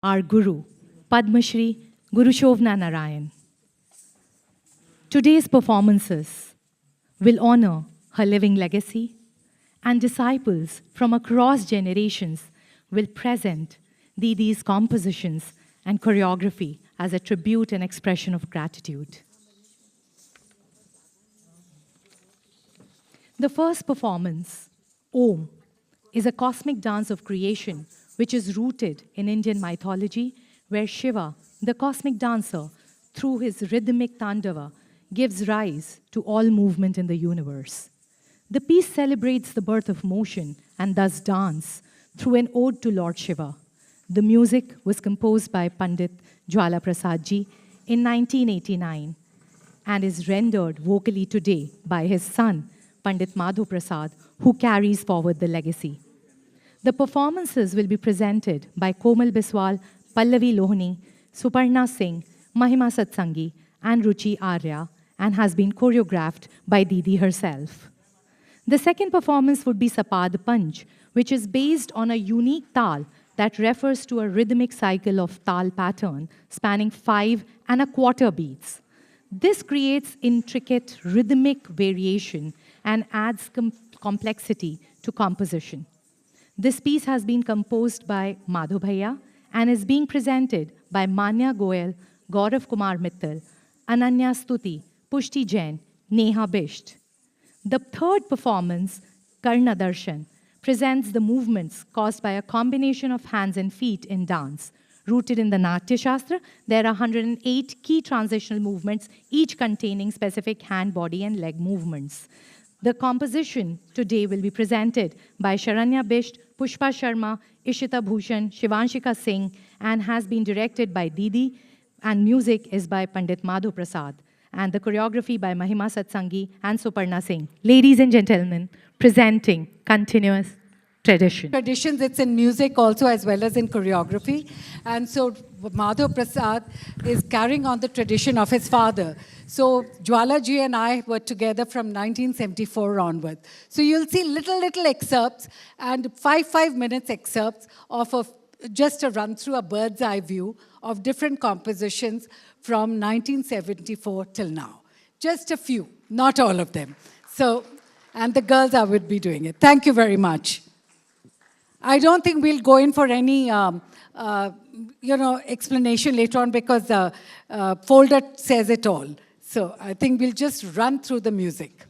our Guru, Padma Shri Guru Shovna Narayan. Today's performances will honor her living legacy, and disciples from across generations will present Didi's compositions and choreography as a tribute and expression of gratitude. The first performance, Om, is a cosmic dance of creation which is rooted in Indian mythology, where Shiva, the cosmic dancer, through his rhythmic tandava, gives rise to all movement in the universe. The piece celebrates the birth of motion and thus dance through an ode to Lord Shiva. The music was composed by Pandit Jwala Prasad ji in 1989 and is rendered vocally today by his son, Pandit Madhu Prasad, who carries forward the legacy. The performances will be presented by Komal Biswal, Pallavi Lohani, Suparna Singh, Mahima Satsangi, and Ruchi Arya, and has been choreographed by Didi herself. The second performance would be Sapad Panch, which is based on a unique tal that refers to a rhythmic cycle of tal pattern spanning 5 1/4 beats. This creates intricate rhythmic variation and adds complexity to composition. This piece has been composed by Madhu Bhaiya and is being presented by Manya Goyal, Gaurav Kumar Mittal, Ananya Stuti, Pushti Jain, Neha Bisht. The third performance, Karna Darshan, presents the movements caused by a combination of hands and feet in dance. Rooted in the Natya Shastra, there are 108 key transitional movements, each containing specific hand, body, and leg movements. The composition today will be presented by Sharanya Bisht, Pushpa Sharma, Ishita Bhushan, Shivanshika Singh, and has been directed by Didi, and music is by Pandit Madhu Prasad, and the choreography by Mahima Satsangi and Suparna Singh. Ladies and gentlemen, presenting Continuous Tradition. Traditions, it's in music also as well as in choreography. And so Madhu Prasad is carrying on the tradition of his father. So Jwala ji and I were together from 1974 onward. So you'll see little excerpts and 5 minutes excerpts of just a run through, a bird's eye view of different compositions from 1974 till now. Just a few, not all of them. So, and the girls would be doing it. Thank you very much. I don't think we'll go in for any explanation later on because the folder says it all. So I think we'll just run through the music.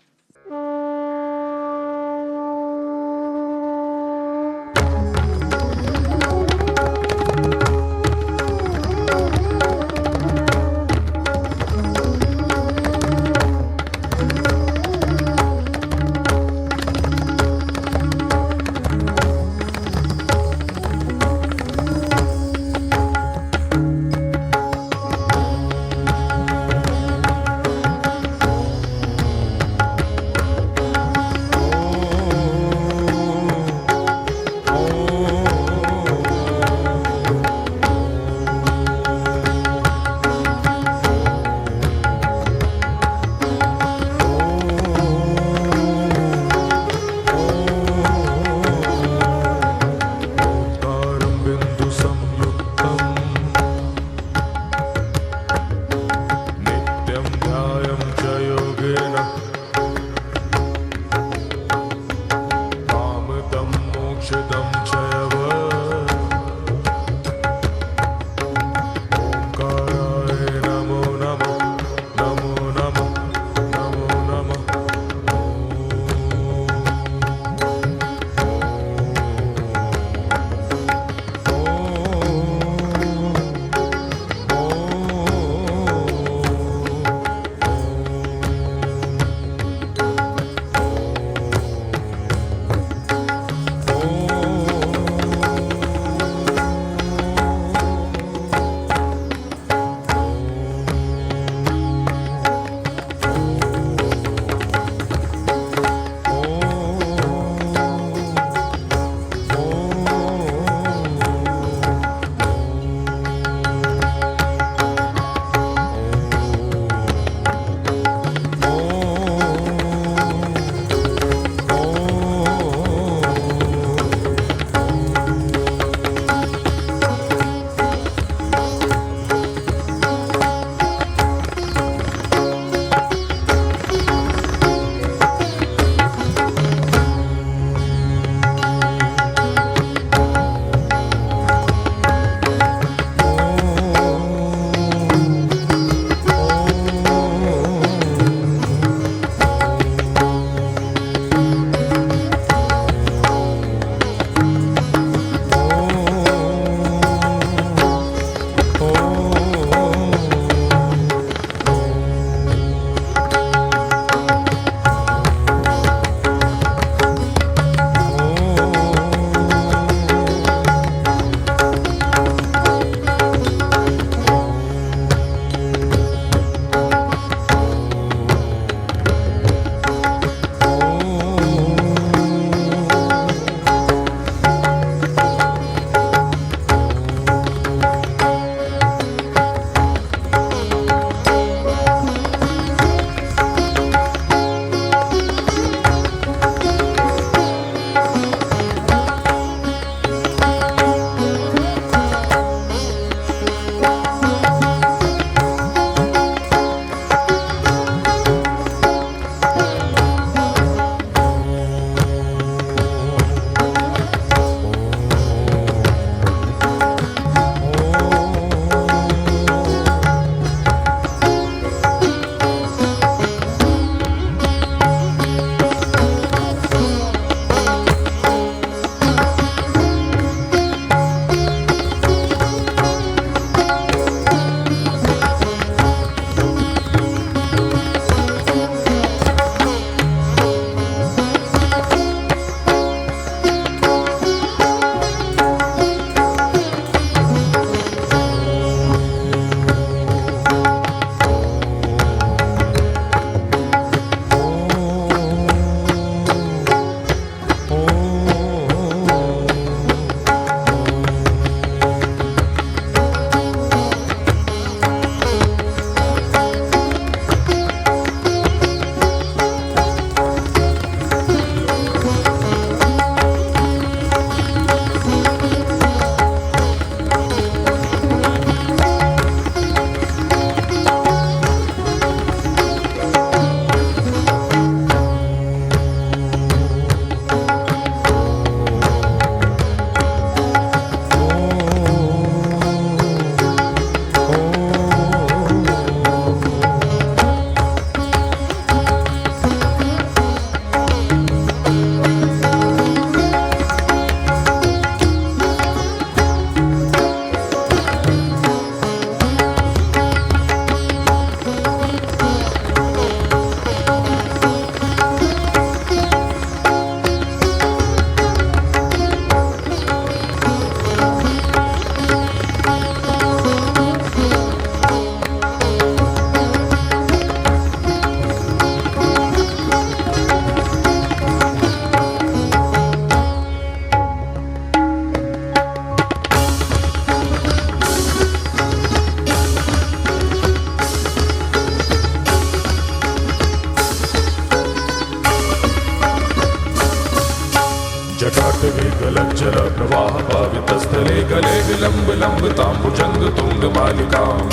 प्रवाह पावितस्थले गले विलम्ब लम्बताम्बुजङ्ग तुङ्गमालिकाम्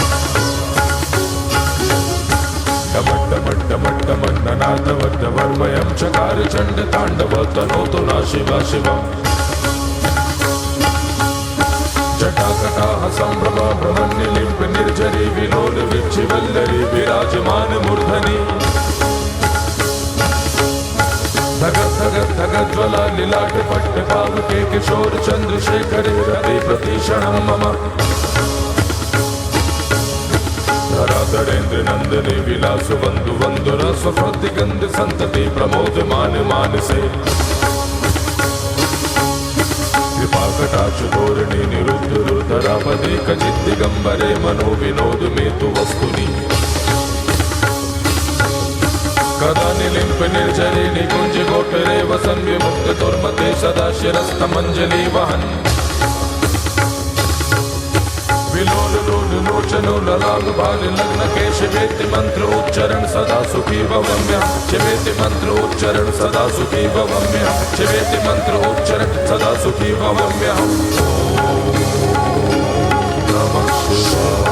डमड्डमड्डमड्डमन्ननाथवड्डवर्मयं चकार चण्डताण्डव तनोतु ना शिवा शिवम् जटाकटाः सम्भ्रम भ्रमन्निलिम्प निर्झरी विलोल विच्छिवल्लरी विराजमान मूर्धनि धगत धगत धगत ज्वला लिलाट पट्ट पावके किशोर चन्द्रशेखरे रति प्रतीक्षणं मम धराधरेन्द्र नंदने विलास बंधु बंधुर स्वफृति गंध संतति प्रमोद मान मानसे कृपा कटाक्ष धोरणे निरुद्ध रुधरापदे कचित् दिगंबरे मनो विनोद में तु वस्तुनि कदा निलिम्प निर्झरे निकुंज गोटरे वसन विमुक्त दुर्मते सदा शिरस्तमंजलि वहन विलोल लोल लोचनो ललाम बाल लग्न के शिवेति मंत्र उच्चरण सदा सुखी भवम्य शिवेति मंत्र उच्चरण सदा सुखी भवम्य शिवेति मंत्र उच्चरण सदा सुखी भवम्य ओम नमः शिवाय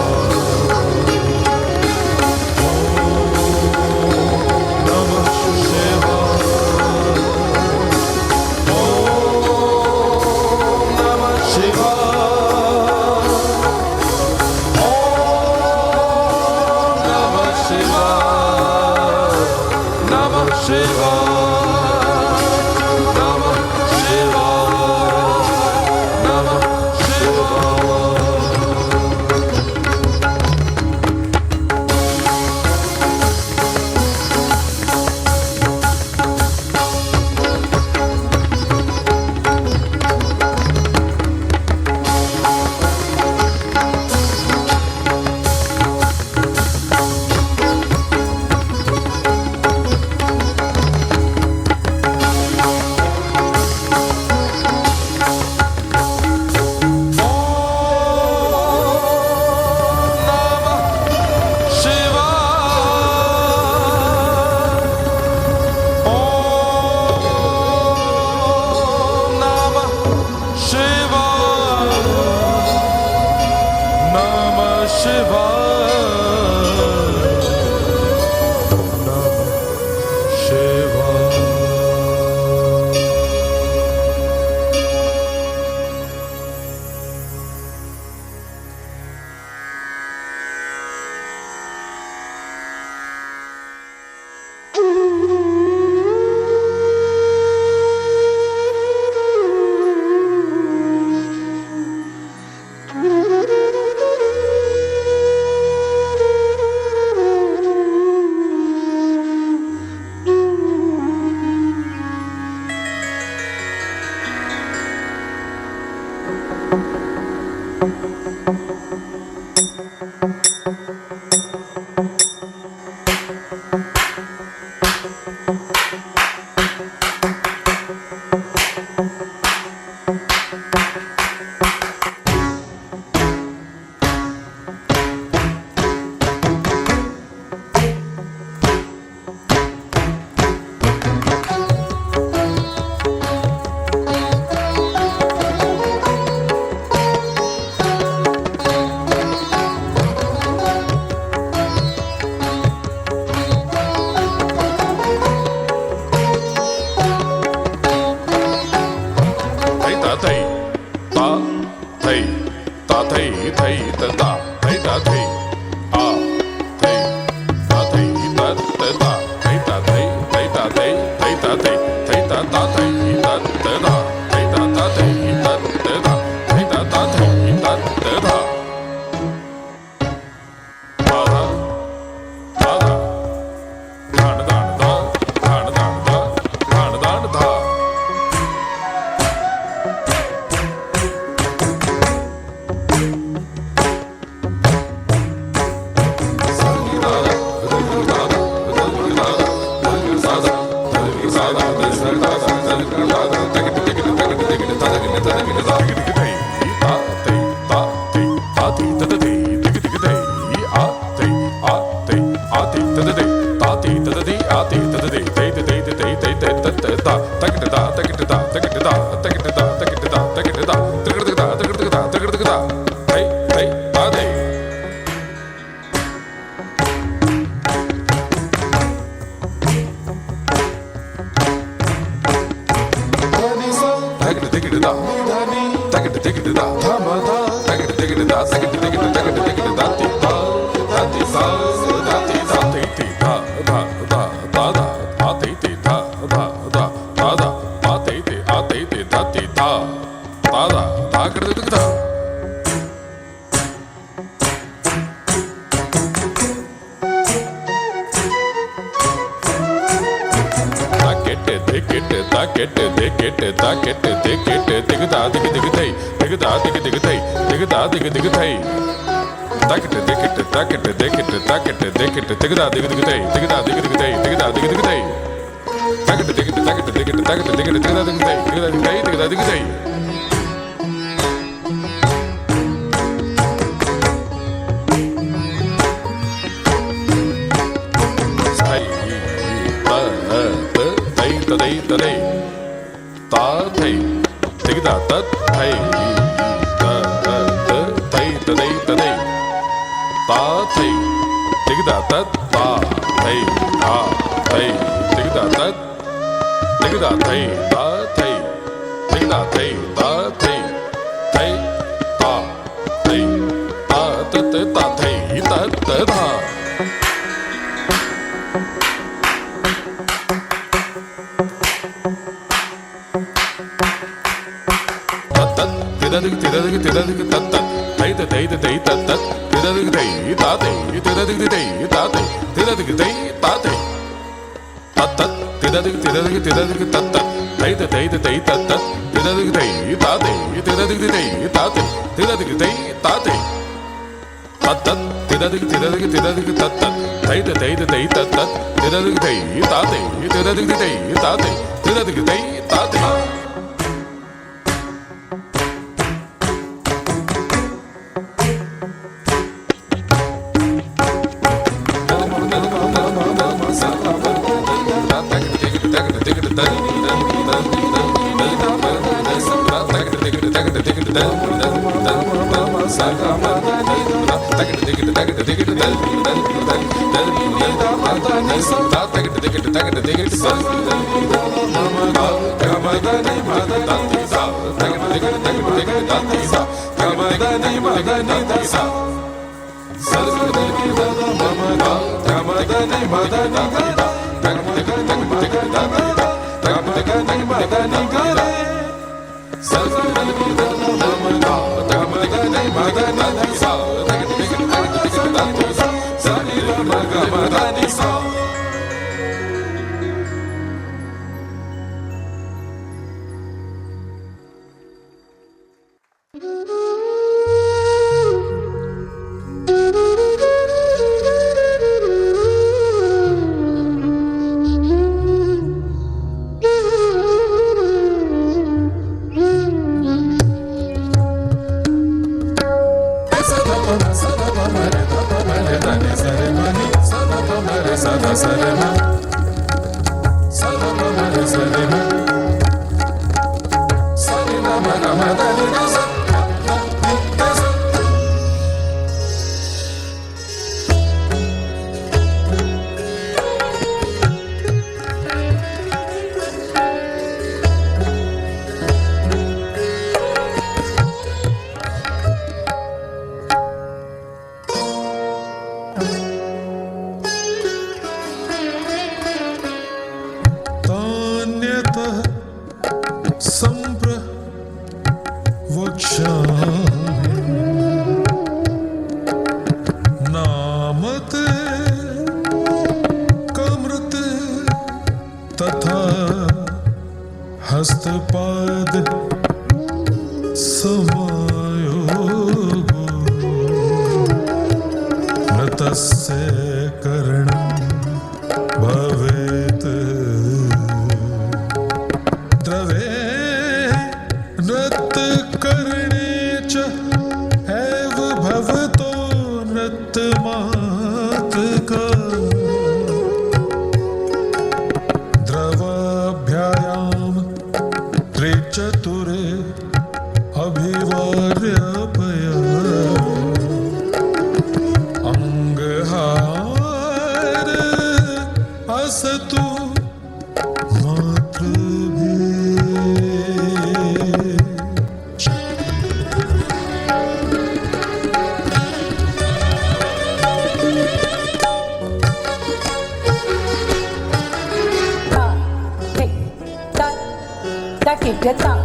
takitata,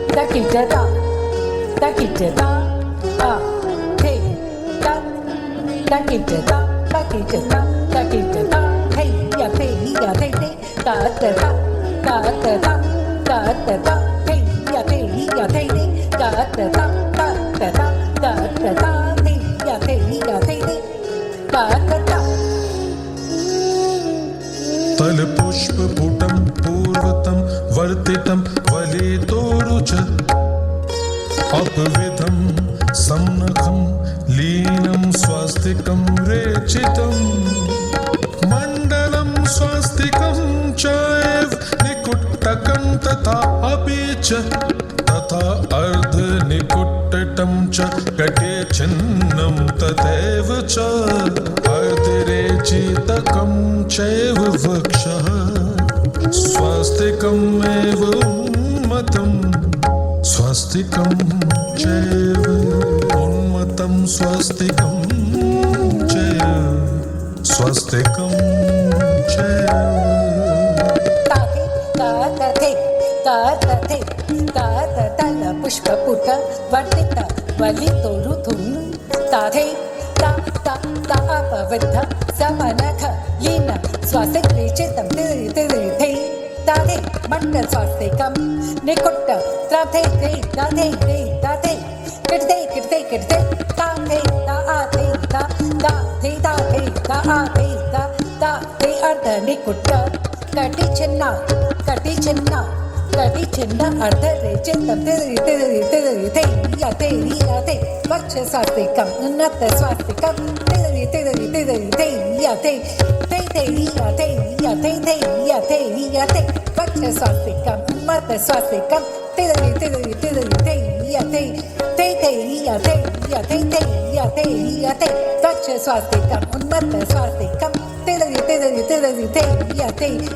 takitata, takitata, hey, takitata, takitata, takitata, hey, ya, hey, ta, ta, ta, ta, ta, ta, ta, ta, ta, hey, ya, hey, ta, ta, ta, ta, ta, ta, ta, ta, ta, hey, ya, ta, ta, ta. तलपुष्पपुटं पूर्वतं वर्तितं वलितोरु च अपविधं सम्नखं लीनं स्वास्तिकं रेचितं मण्डलं स्वास्तिकं चैव निकुट्टकं तथा अपि च तथा अर्धनिकुट्टं च कटे छिन्नं तथैव च अर्धरेचितकं चैव वक्षः स्वास्तिकमेव उन्मतं स्वास्तिकं चैव उन्मतं स्वास्तिकं चैव स्वास्तिकं चैव पुष्पपुट वर्तित वलितोरुथुं ताधे ता ता ता अपविद्ध समनख लीन स्वास्तिकं तिरिथे ताधे मण्डल स्वास्तिकं निकुट्ट त्राधे थे ताधे थे ताधे किटते ताधे ता आधे ता थे ताधे ता आधे ता थे अर्ध निकुट्ट कटि छिन्ना अर्धरेचितं तिरिथे याते वक्ष स्वास्तिकं उन्नत स्वास्तिकं तिरिथे याते याते वक्ष स्वास्तिकं उन्नत स्वास्तिकं तिरिथे याते याते वक्ष स्वास्तिकं उन्नत स्वास्तिकं तिरिथे याते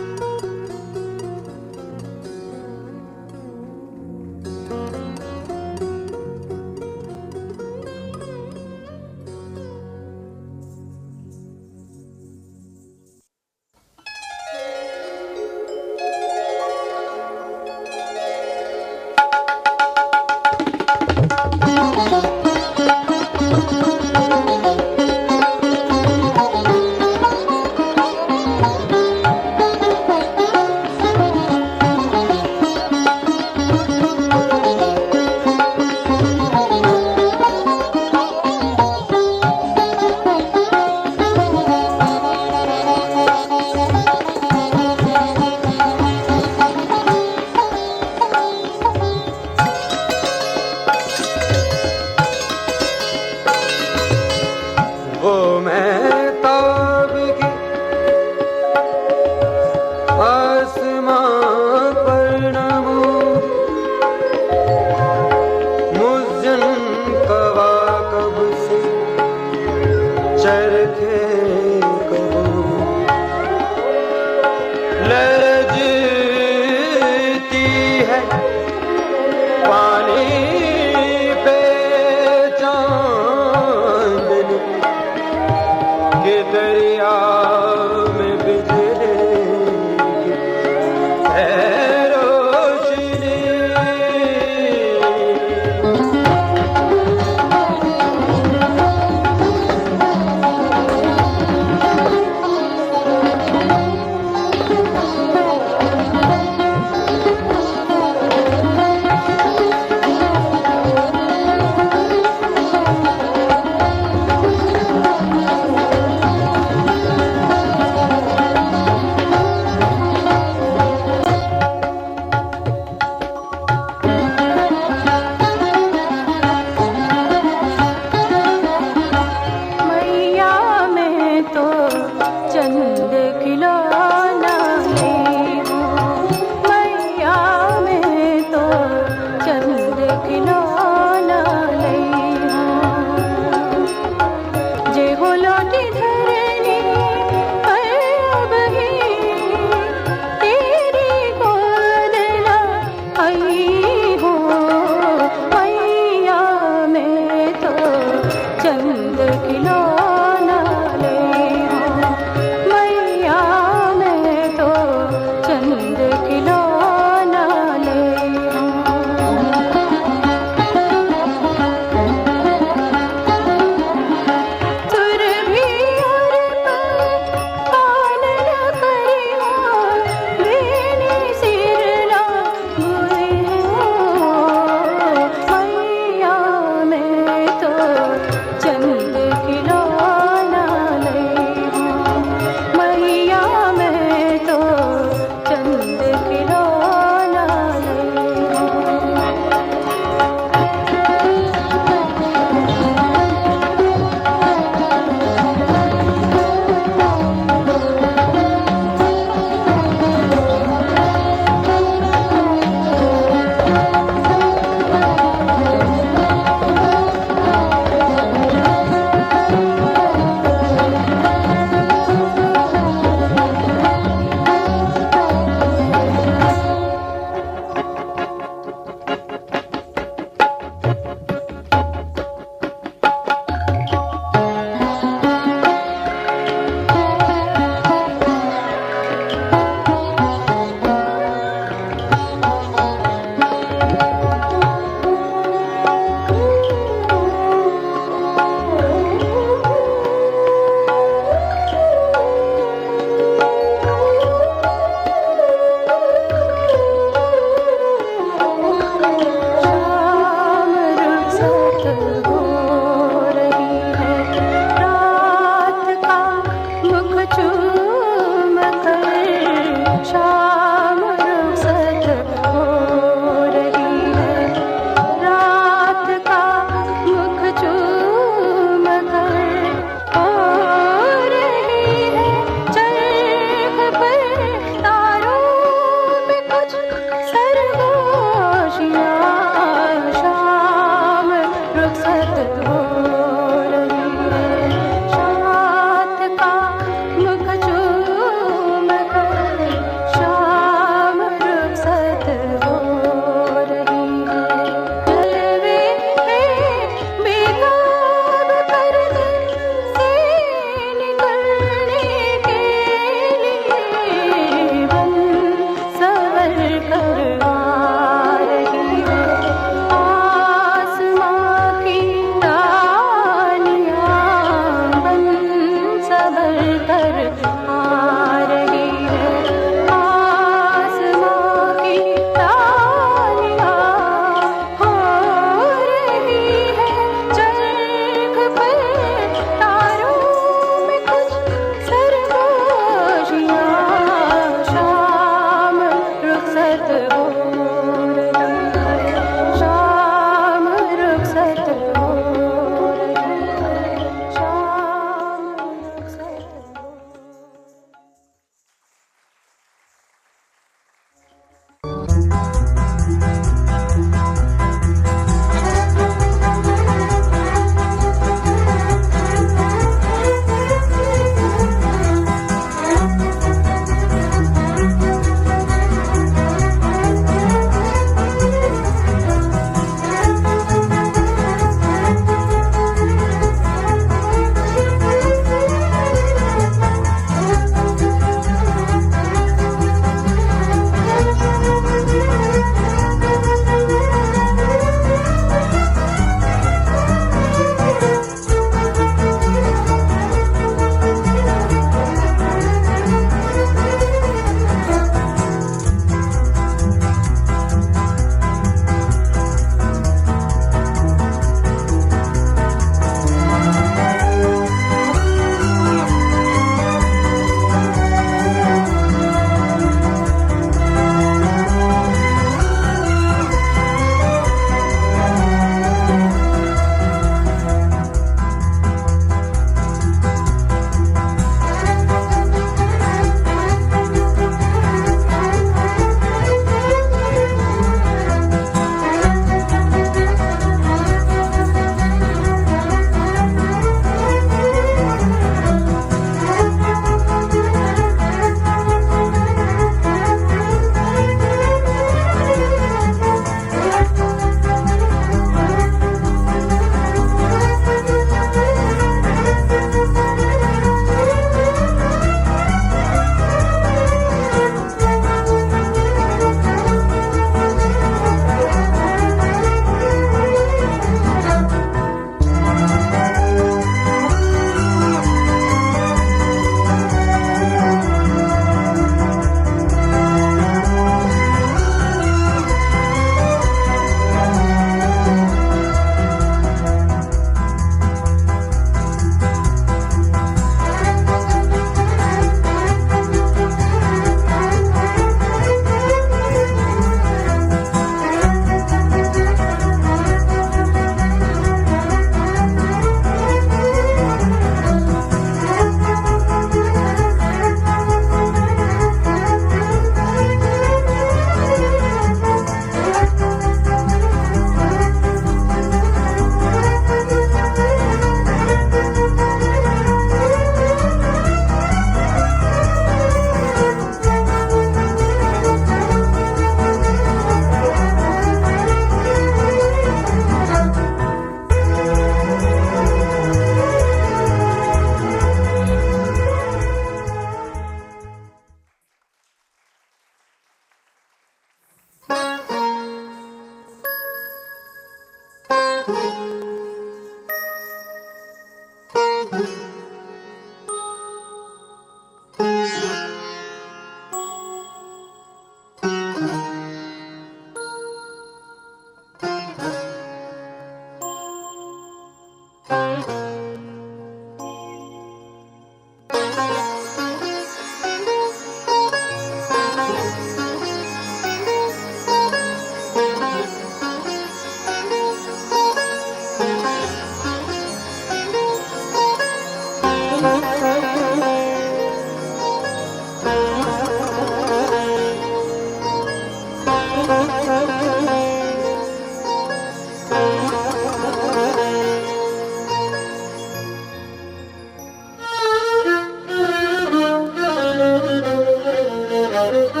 Rock,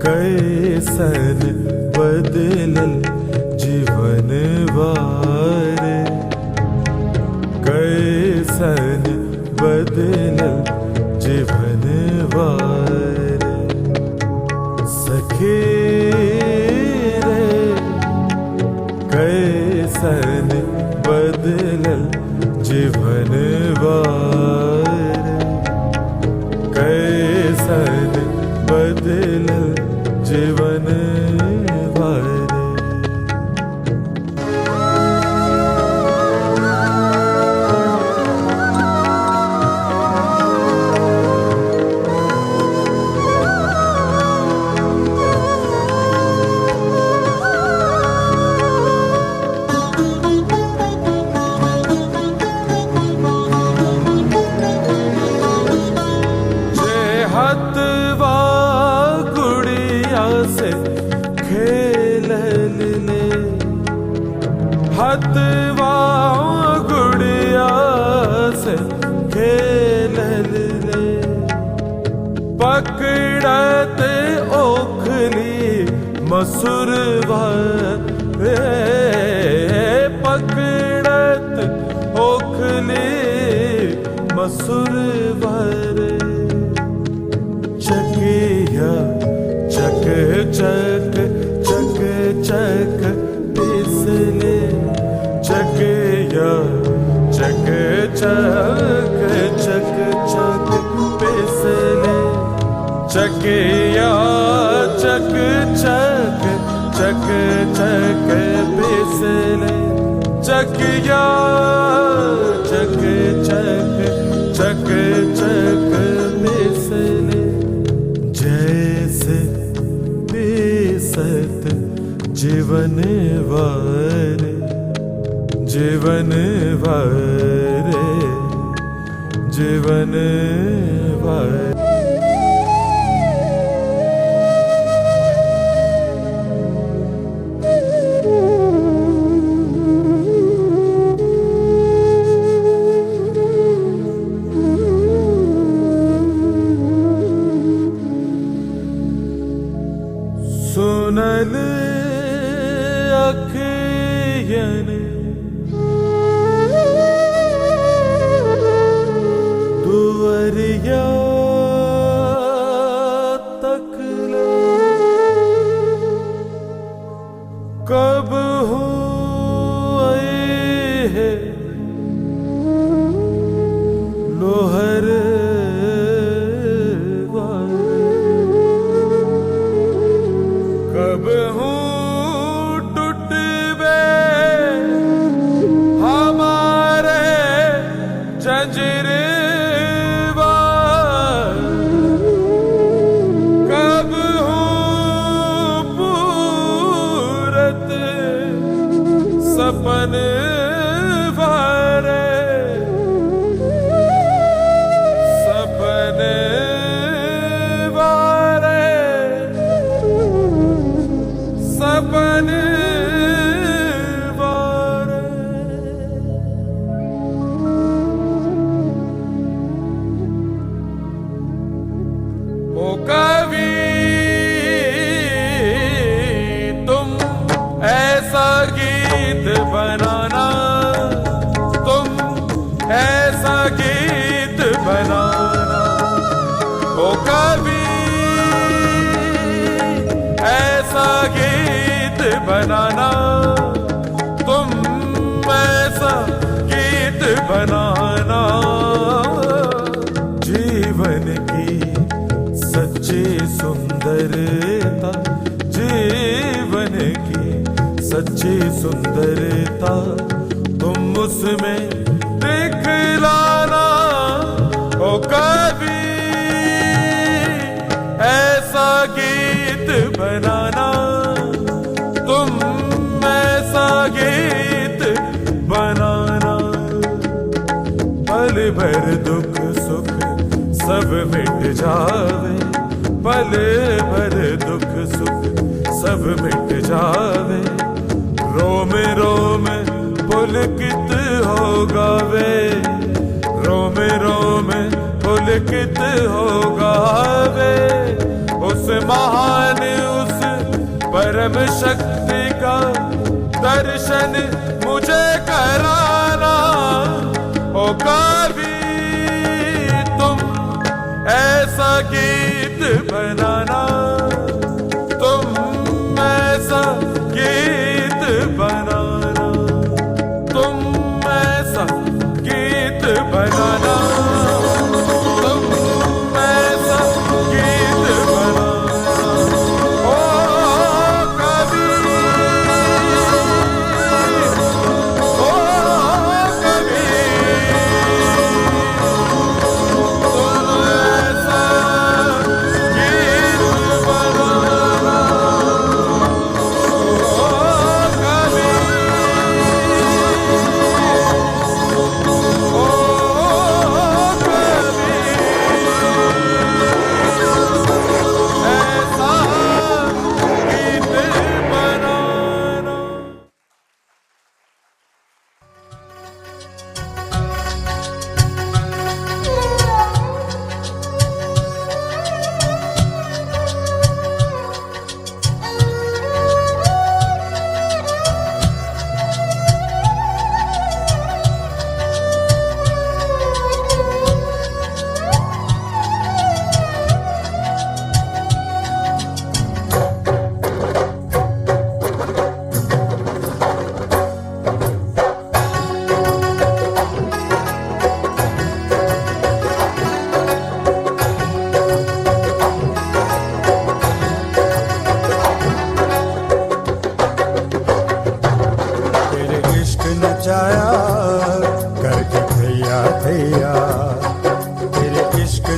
कैसन बदलल जीवन वारे, कैसन बदलल जीवन वारे। सखी रे कैसन बदलल जीवन वारे, कैसन बदलल जीवन वारे। हथवा गुड़िया से खेलल ले, पकड़त ओखली मसुरवा रे, पकड़त ओखली मसुरवा रे। चकिया चक चक चक चक पिसले, चकिया चक चक चक चक पिसले, चकिया चक चक चक चक पिसले, चकिया चक चक चक चक पिसले। जैसे बेसत जीवन वारे जीवन वारे जीवन वारे सुनल अखियन दुवरिया तक कब हुए है लोहर कब हूँ टूटबे हमारे जंजीरवा कब हूँ पूरत सपन वारे सपने सपन वारे ओ कवि तुम ऐसा गीत बनाना तुम ऐसा गीत बनाना ओ कवि ऐसा गीत बनाना तुम ऐसा गीत बनाना जीवन की सच्ची सुंदरता जीवन की सच्ची सुंदरता तुम उसमें दिखलाना ओ कभी ऐसा गीत बनाना तुम ऐसा गीत बनाना पल भर दुख सुख सब मिट जावे पल भर दुख सुख सब मिट जावे रोम रोम पुलकित हो गावे रोम रोम पुलकित हो गावे उस महान उस परम शक्ति का दर्शन मुझे कराना ओ कभी तुम ऐसा गीत बनाना तुम ऐसा गीत बनाना तुम ऐसा गीत बनाना तुम ऐसा गीत बनाना ओ कभी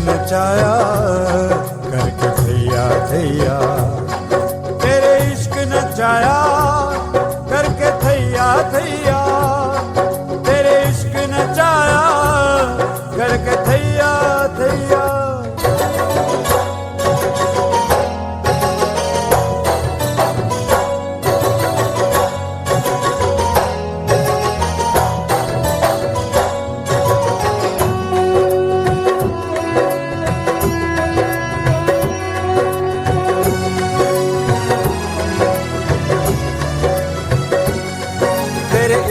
नचाया करके थैया थैया तेरे इश्क नचाया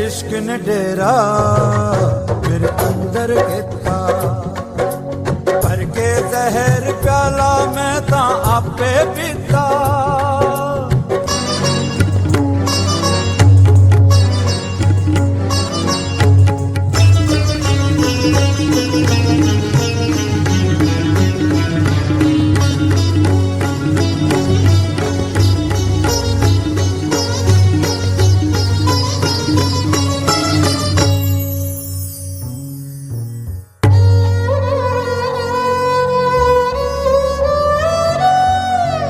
इश्क ने डेरा मेरे अंदर किता भर के जहर प्याला मैं ता आपे पीता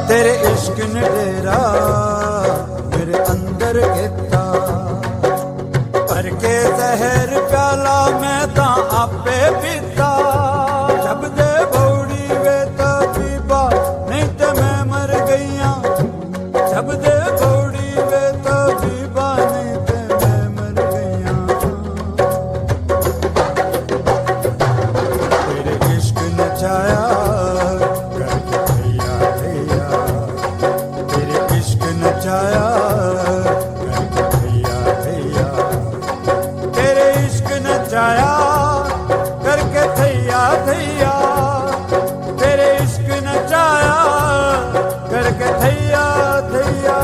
तेरे इश्क ने डेरा मेरे अंदर किता भर के जहर प्याला मैं ता आपे पीता जब दे बौड़ी वे तो पीबा नहीं ते मैं मर गईया जब दे बौड़ी वे तो पीबा नहीं ते मैं मर गईया तेरे इश्क ने चाया नचाया करके थैया थैया तेरे इश्क नचाया करके थैया थैया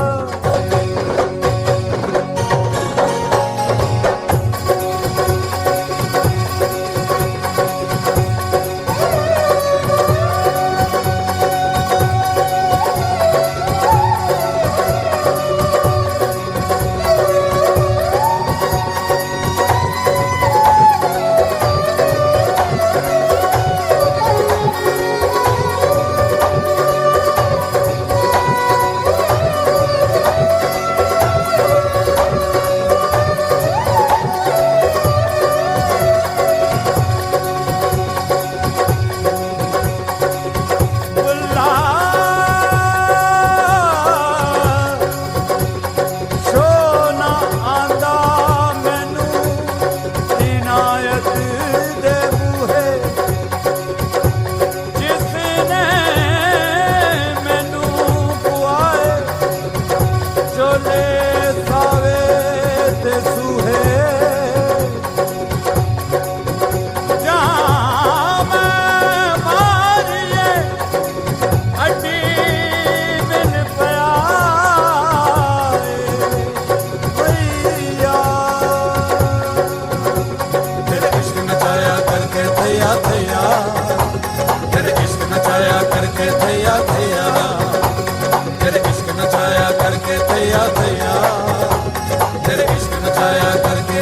तेरे इश्क नचाया करके थैया थैया तेरे इश्क नचाया करके थैया थैया तेरे इश्क नचाया करके थैया थैया तेरे इश्क नचाया करके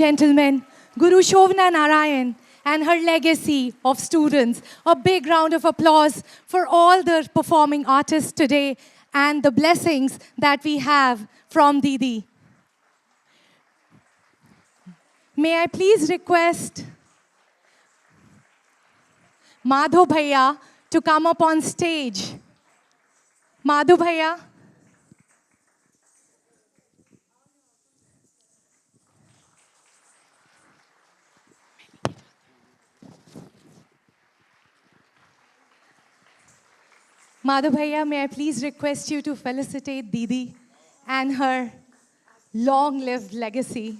gentlemen, Guru Shovna Narayan and her legacy of students. A big round of applause for all the performing artists today and the blessings that we have from Didi. May I please request Madho Bhaiya to come up on stage. Madhu Bhaiya. Madhu Bhaiya, may I please request you to felicitate Didi and her long-lived legacy.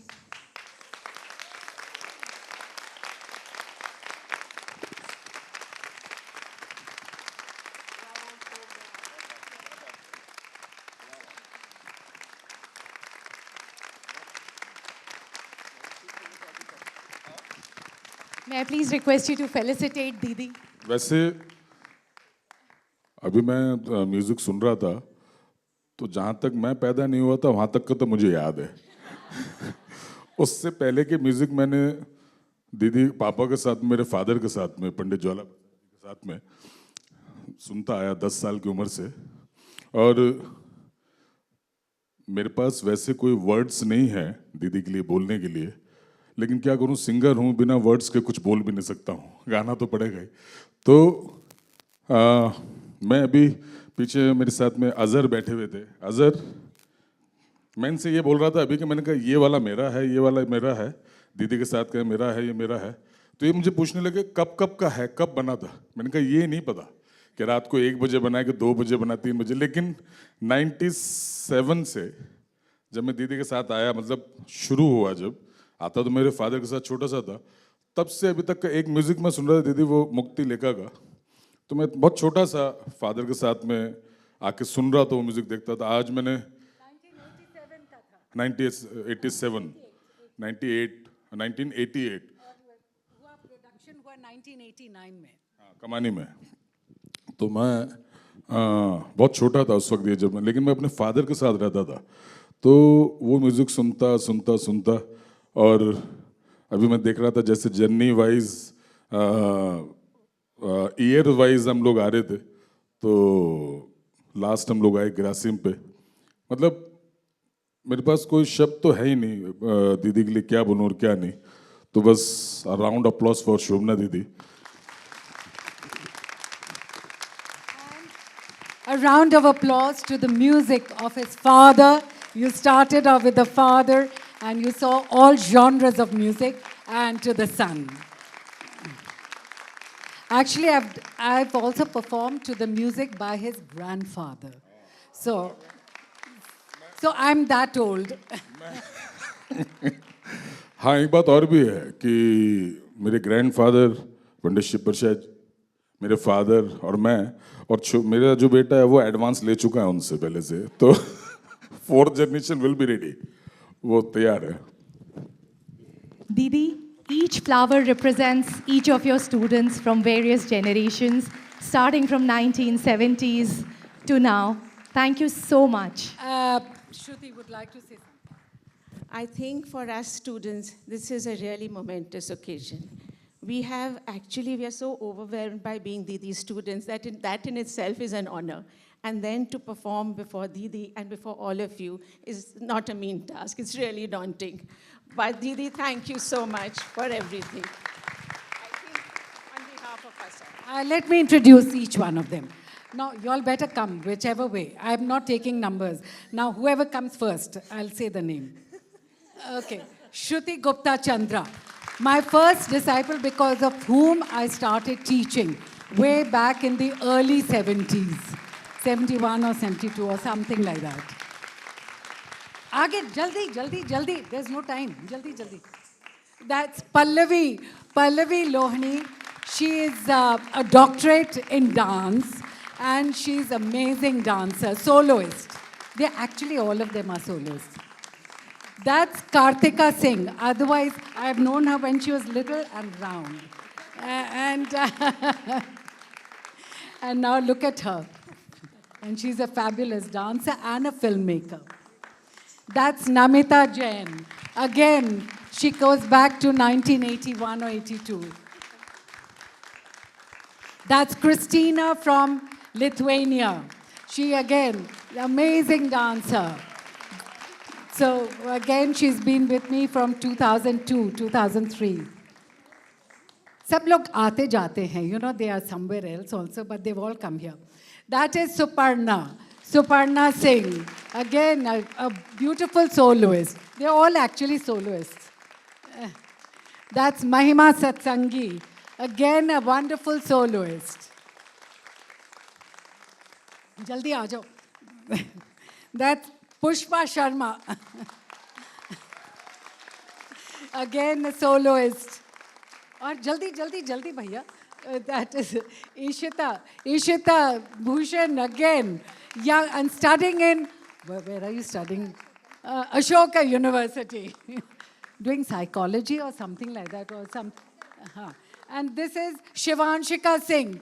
May I please request you to felicitate Didi? वैसे अभी मैं music सुन रहा था तो जहाँ तक मैं पैदा नहीं हुआ था वहाँ तक का तो मुझे याद है उससे पहले के म्यूजिक मैंने दीदी पापा के साथ मेरे फादर के साथ में पंडित ज्वाला के साथ में सुनता आया 10 साल की उम्र से और मेरे पास वैसे कोई वर्ड्स नहीं है दीदी के लिए बोलने के लिए लेकिन क्या करूं सिंगर हूं बिना वर्ड्स के कुछ बोल भी नहीं सकता हूं गाना तो पड़ेगा ही तो मैं अभी पीछे मेरे साथ में अजहर बैठे हुए थे अजहर मैं इनसे ये बोल रहा था अभी कि मैंने कहा ये वाला मेरा है ये वाला मेरा है दीदी के साथ का मेरा है ये मेरा है तो ये मुझे पूछने लगे कब कब का है कब बना था मैंने कहा ये नहीं पता कि रात को 1 बजे बना कि 2 बजे बना 3 बजे लेकिन 97 से जब मैं दीदी के साथ आया मतलब शुरू हुआ जब आता तो मेरे फादर के साथ छोटा सा था तब से अभी तक का एक म्यूजिक मैं सुन रहा था दीदी वो मुक्ति लेखा का तो मैं बहुत छोटा सा फादर के साथ में आके सुन रहा था वो म्यूजिक देखता था आज मैंने 1987 1988 प्रोडक्शन हुआ 1989 में कमानी में तो मैं बहुत छोटा था उस वक्त ये जब मैं लेकिन मैं अपने फादर के साथ रहता था तो वो म्यूजिक सुनता सुनता सुनता और अभी मैं देख रहा था जैसे जर्नी वाइज ईयर वाइज हम लोग आ रहे थे तो लास्ट हम लोग आए ग्रासिम पे मतलब मेरे पास कोई शब्द तो है ही नहीं दीदी के लिए क्या बोलूं और क्या नहीं तो बस राउंड अप्लॉज फॉर शोभना दीदी A round of applause to the music of his father. You started off with the father and you saw all genres of music and to the son. Actually, I've also performed to the music by his grandfather. So I'm that old. हाँ एक बात और भी है कि मेरे grandfather पंडित शिव प्रसाद मेरे father और मैं और मेरा जो बेटा है वो एडवांस ले चुका है उनसे पहले से तो 4th generation will be ready वो तैयार है Didi, each flower represents each of your students from various generations, starting from 1970s to now. Thank you so much. Shruti would like to say something. I think for us students, this is a really momentous occasion. We are so overwhelmed by being Didi's students that in itself is an honor. And then to perform before Didi and before all of you is not a mean task. It's really daunting. But Didi, thank you so much for everything. I think on behalf of us all. Let me introduce each one of them. Now, you all better come, whichever way. I'm not taking numbers. Now, whoever comes first, I'll say the name. Okay. Shruti Gupta Chandra. My first disciple because of whom I started teaching way back in the early 70s. 71 or 72 or something like that. Aage, jaldi. There's no time. Jaldi. That's Pallavi Lohani. She is a doctorate in dance and she's amazing dancer, soloist. Actually, all of them are soloists. That's Kartika Singh. Otherwise, I have known her when she was little and round. And now look at her. And she's a fabulous dancer and a filmmaker. That's Namita Jain. Again, She goes back to 1981 or 82. That's Christina from Lithuania. She, again, amazing dancer. So, again, she's been with me from 2002, 2003. सब लोग आते जाते हैं, you know, they are somewhere else also, but they've all come here. That is Suparna Singh. Again, a beautiful soloist. They're all actually soloists. That's Mahima Satsangi. Again, a wonderful soloist. Jaldi aa jao. That's Pushpa Sharma. Again, a soloist. और जल्दी भैया. That is Ishita Bhushan again, young and studying in, where are you studying? Ashoka University, doing psychology or something like that, or some. And this is Shivanshika Singh.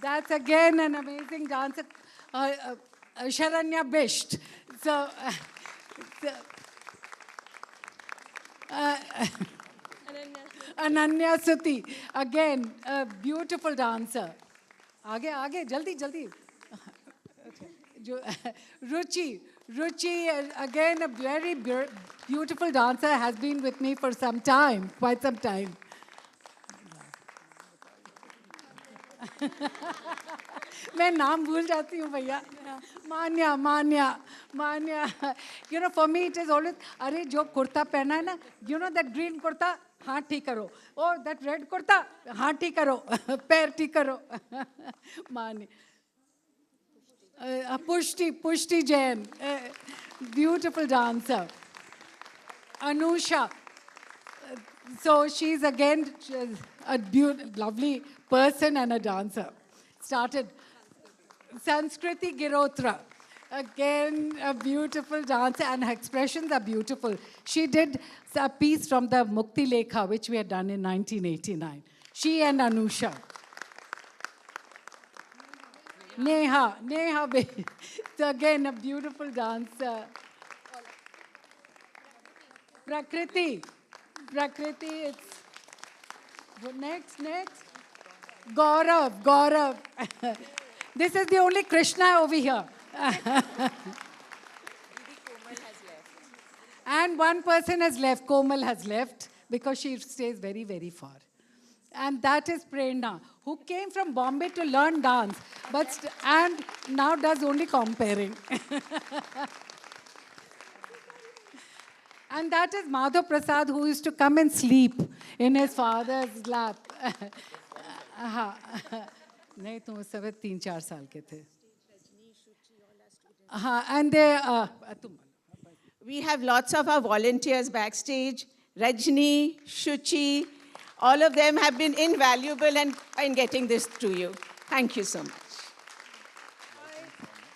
That's again an amazing dancer, Sharanya Bisht. So Ananya Suti, again, a beautiful dancer. Aage, jaldi. Ruchi, again, a very beautiful dancer, has been with me for some time, quite some time. मैं नाम भूल जाती हूँ भैया. मान्या. You know, for me it is always, अरे जो कुर्ता पहना है ना, you know that green kurta, हाँ ठीक करो. Oh, that red कुर्ता, हाँ ठीक करो. पैर ठीक करो. मान्या. Pushti Jain, beautiful dancer. Anusha. So she's again a lovely person and a dancer. Started. Sanskriti Girotra, again a beautiful dancer, and her expressions are beautiful. She did a piece from the Mukti Lekha, which we had done in 1989. She and Anusha. Neha, so again a beautiful dancer. Prakriti, it's next. Gaurav. This is the only Krishna over here. And one person has left, Komal has left, because she stays very, very far. And that is Prerna, who came from Bombay to learn dance, and now does only comparing. And that is Madhav Prasad, who used to come and sleep in his father's lap. नहीं तो उस समय 3-4 साल के थे. And they We have lots of our volunteers backstage. Rajni, Shuchi, all of them have been invaluable in getting this to you. Thank you so much.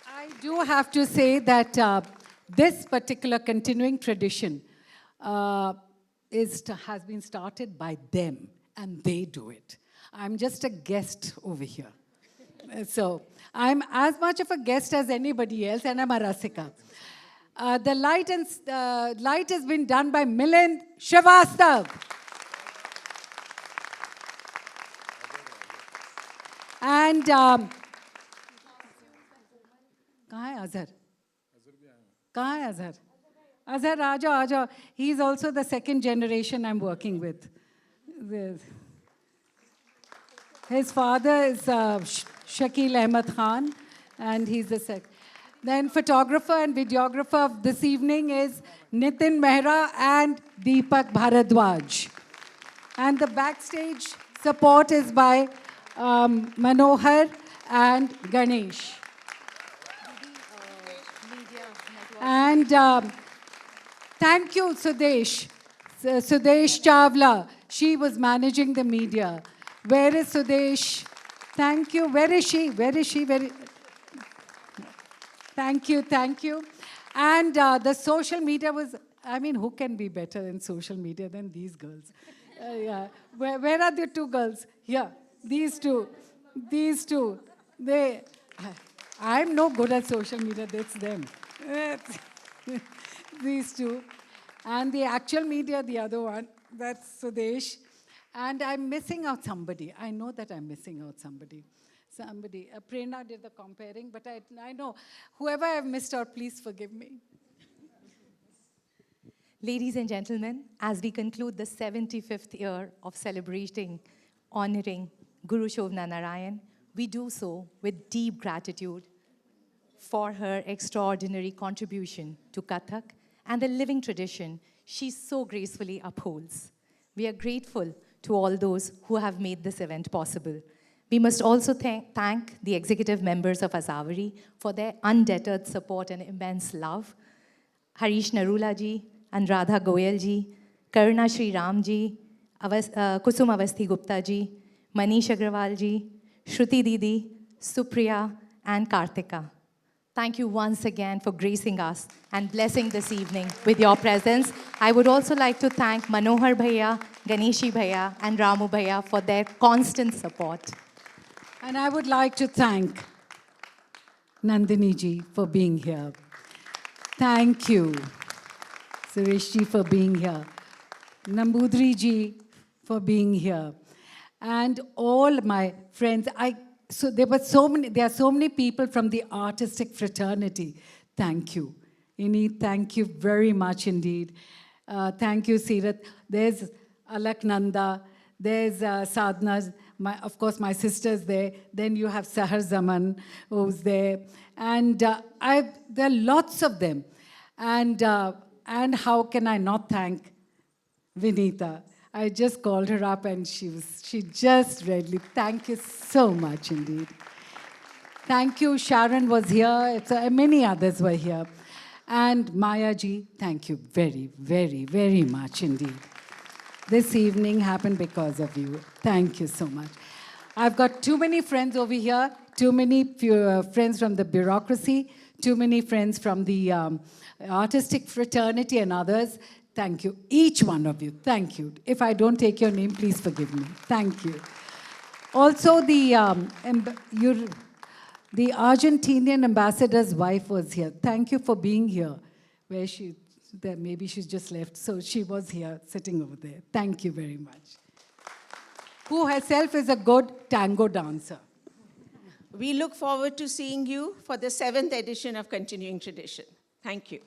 I do have to say that this particular continuing tradition has been started by them, and they do it. I'm just a guest over here. So I'm as much of a guest as anybody else, and I'm a Rasika. The light has been done by Milind Srivastav. And कहाँ है अजहर? कहाँ है अजहर? अजहर आ जाओ. He's also the second generation I'm working with. His father is Shakil Ahmed Khan, and he's the second. Then photographer and videographer of this evening is Nitin Mehra and Deepak Bharadwaj. And the backstage support is by Manohar and Ganesh. And thank you, Sudesh. Sudesh Chawla. She was managing the media. Where is Sudesh? Thank you. Where is she? Thank you. And the social media was, I mean, who can be better in social media than these girls? Yeah. Where are the two girls? Here. These two. I'm no good at social media, that's them. These two. And the actual media, the other one, that's Sudesh. And I'm missing out somebody. I know that I'm missing out somebody. Prerna did the comparing, but I know. Whoever I've missed out, please forgive me. Ladies and gentlemen, as we conclude the 75th year of celebrating, honoring Guru Shobna Narayan, we do so with deep gratitude for her extraordinary contribution to Kathak and the living tradition she so gracefully upholds. We are grateful to all those who have made this event possible. We must also thank the executive members of Asavari for their undeterred support and immense love. Harish Narula ji, Anuradha Goyal ji, Karuna Shri Ram ji, Kusum Avasthi Gupta ji, Manish Agrawal ji, Shruti Didi, Supriya, and Kartika. Thank you once again for gracing us and blessing this evening with your presence. I would also like to thank Manohar Bhaiya, Ganeshi Bhaiya, and Ramu Bhaiya for their constant support. And I would like to thank Nandini ji for being here. Thank you, Suresh ji, for being here. Nambudri ji for being here. And all my friends. There are so many people from the artistic fraternity. Thank you. Ini, thank you very much indeed. Thank you, Sirat. There's Alaknanda. There's Sadhna. Of course, my sister's there. Then you have Sahar Zaman, who's there. And there are lots of them. And how can I not thank Vinita? I just called her up and she just readily, thank you so much indeed. Thank you, Sharon was here, many others were here. And Maya ji, thank you very, very, very much indeed. This evening happened because of you. Thank you so much. I've got too many friends over here, too many friends from the bureaucracy, too many friends from the artistic fraternity and others. Thank you, each one of you. Thank you. If I don't take your name, please forgive me. Thank you. Also, the Argentinian ambassador's wife was here. Thank you for being here. Where she? There, maybe she's just left. So she was here, sitting over there. Thank you very much. Who herself is a good tango dancer. We look forward to seeing you for the 7th edition of Continuing Tradition. Thank you.